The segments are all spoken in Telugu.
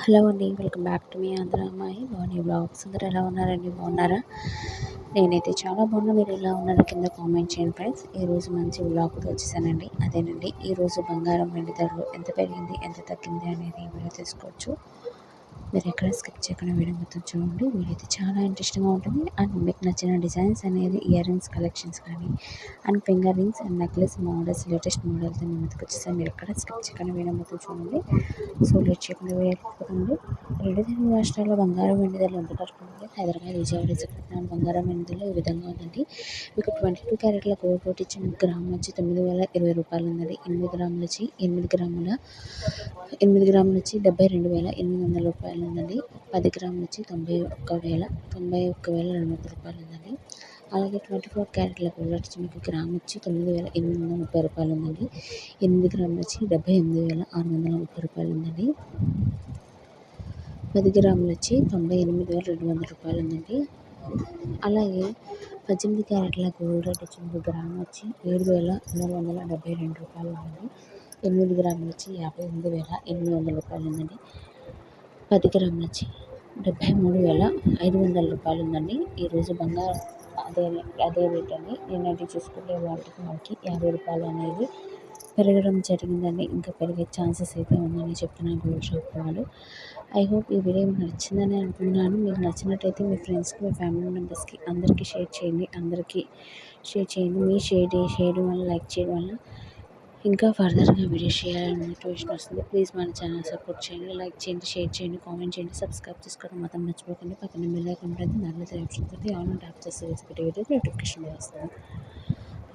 హలో అండి, welcome back to me Andhra అమ్మాయి బాగున్నాయి బ్లాగ్స్. అందరూ ఎలా ఉన్నారండి? బాగున్నారా? నేనైతే చాలా బాగున్నా. మీరు ఎలా ఉన్నారో కింద కామెంట్ చేయండి ఫ్రెండ్స్. ఈరోజు మంచి బ్లాగ్తో వచ్చేసానండి. అదేనండి, ఈరోజు బంగారం వెండి ధరలు ఎంత పెరిగింది, ఎంత తగ్గింది అనేది వీడియో తీసుకోవచ్చు. మీరు ఎక్కడ స్కిప్ చేయకుండా వీడియో మొత్తం చూడండి. వీడియో అయితే చాలా ఇంట్రెస్టింగ్గా ఉంటుంది. అండ్ మీకు నచ్చిన డిజైన్స్ అనేది ఇయర్ రింగ్స్ కలెక్షన్స్ కానీ and finger rings and necklace models latest మోడల్తో మేము ముందుకు వచ్చేసాను. మీరు ఎక్కడ స్కిప్ చేయకుండా వీడియో మొత్తం చూడండి. సో లేట్ చేయకుండా వీడియో వెళ్ళిపోతుంది. రెండు తెలుగు రాష్ట్రాల్లో బంగారం వెండి ధరలు ఎంత పడుతుంది? హైదరాబాద్, విజయవాడ, విశాఖపట్నం బంగారం వెండి ధరలు ఈ విధంగా ఉందండి. మీకు 22 క్యారెట్ల గోల్డ్ రేట్ ఇచ్చిన గ్రామ్ వచ్చి 9,020 ఉందండి. 8 గ్రాములు వచ్చి 8 గ్రాములు వచ్చి 72,800 రూపాయలు ఉందండి. 10 గ్రాములు వచ్చి 91,230 ఉందండి. అలాగే 24 క్యారెట్ల గోల్డ్ వచ్చి మీకు గ్రామ్ వచ్చి 9,830 రూపాయలు ఉందండి. 8 గ్రాములు వచ్చి 78,630 రూపాయలు ఉందండి. 10 గ్రాములు వచ్చి 98,200 రూపాయలు ఉందండి. అలాగే 18 క్యారెట్ల గోల్డ్ రేట్ వచ్చి మీకు గ్రామ్ వచ్చి 7,372 రూపాయలు ఉందండి. 8 గ్రాములు వచ్చి 58,800 రూపాయలు ఉందండి. 10 గ్రాములు వచ్చి 73,500 రూపాయలు ఉందండి. ఈరోజు బంగారం అదే రేట్ అండి. నేనైతే చూసుకుంటే వాటికి మనకి 50 రూపాయలు అనేది పెరగడం జరిగిందండి. ఇంకా పెరిగే ఛాన్సెస్ అయితే ఉందని చెప్తున్నాను గోల్డ్ షాప్ వాళ్ళు. ఐ హోప్ ఈ వీడియో మీకు నచ్చిందని అనుకున్నాను. మీకు నచ్చినట్టయితే మీ ఫ్రెండ్స్కి, మీ ఫ్యామిలీ మెంబర్స్కి అందరికీ షేర్ చేయండి. మీ షేర్ చేయడం వల్ల, లైక్ చేయడం వల్ల ఇంకా ఫర్దర్గా వీడియో చేయాలని మోటివేషన్ వస్తుంది. ప్లీజ్ మన ఛానల్ సపోర్ట్ చేయండి, లైక్ చేయండి, షేర్ చేయండి, కామెంట్ చేయండి, సబ్స్క్రైబ్ చేసుకోవడం మాత్రం మర్చిపోకండి. పక్కన బెల్ ఐకాన్ ఉంటుంది, దాంట్లో ఆప్షన్ ఉంటుంది. ఆన్ ట్యాప్ చేస్తే వీడియో నోటిఫికేషన్ వస్తుంది.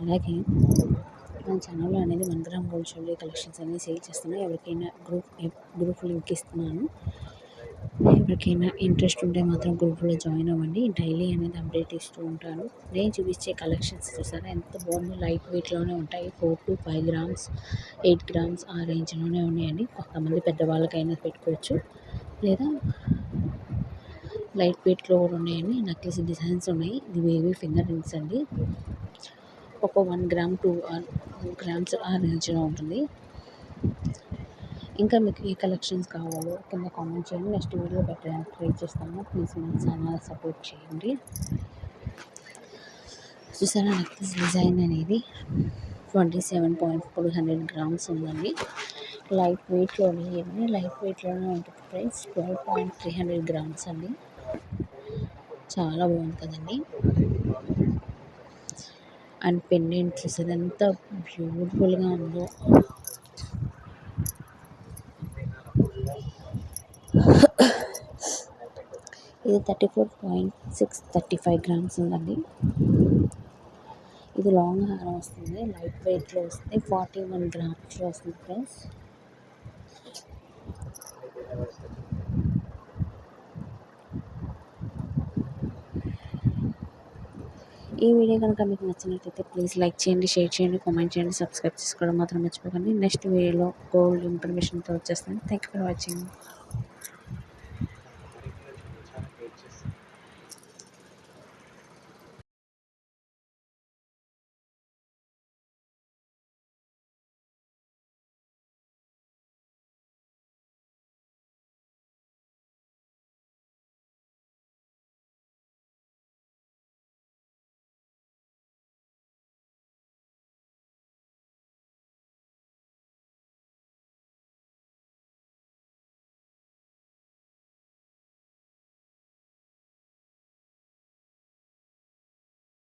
అలాగే మన ఛానల్లో అనేది 1 గ్రామ్ గోల్డ్ జ్యువెలరీ కలెక్షన్స్ అనేవి సేల్ చేస్తున్నాను. ఎవరికైనా గ్రూప్ లింక్ ఇస్తున్నాను. ఎవరికైనా ఇంట్రెస్ట్ ఉంటే మాత్రం గ్రూప్లో జాయిన్ అవ్వండి. డైలీ అనేది అప్డేట్ ఇస్తూ ఉంటాను. నేను చూపించే కలెక్షన్స్ చూసారా ఎంత బాగుందో. లైట్ వెయిట్లోనే ఉంటాయి. 4 to 5 గ్రామ్స్, 8 గ్రామ్స్ ఆ రేంజ్లోనే ఉన్నాయండి. కొంతమంది పెద్దవాళ్ళకైనా పెట్టుకోవచ్చు, లేదా లైట్ వెయిట్లో కూడా ఉన్నాయండి. నెక్లెస్ డిజైన్స్ ఉన్నాయి. ఇవి ఫింగర్ రింగ్స్ అండి. ఒక 1 గ్రామ్ 2 గ్రామ్స్ ఆ రేంజ్లో ఉంటుంది. ఇంకా మీకు ఏ కలెక్షన్స్ కావాలో కింద కామెంట్ చేయండి. నెక్స్ట్ వీడియో పెట్టడానికి ట్రై చేస్తాను. ప్లీజ్ మన ఛానల్ సపోర్ట్ చేయండి. చూసారా, నెక్లెస్ డిజైన్ అనేది 27.400 గ్రామ్స్ ఉందండి. లైట్ వెయిట్లోనే ఉంటుంది. ప్రైస్ 12.300 గ్రామ్స్ అండి. చాలా బాగుంది కదండి. అండ్ పెండెంట్ చూసారు ఎంత బ్యూటిఫుల్గా ఉందో. ఇది 34.635 గ్రామ్స్ ఉందండి. ఇది లాంగ్ హారం వస్తుంది. లైట్ వెయిట్లో వస్తుంది. 41 గ్రామ్స్లో వస్తుంది ఫ్రెండ్స్. ఈ వీడియో కనుక మీకు నచ్చినట్లయితే ప్లీజ్ లైక్ చేయండి, షేర్ చేయండి, కామెంట్ చేయండి, సబ్స్క్రైబ్ చేసుకోవడం మాత్రం మర్చిపోకండి. నెక్స్ట్ వీడియోలో గోల్డ్ ఇన్ఫర్మేషన్తో వచ్చేస్తాను. Thank you for watching.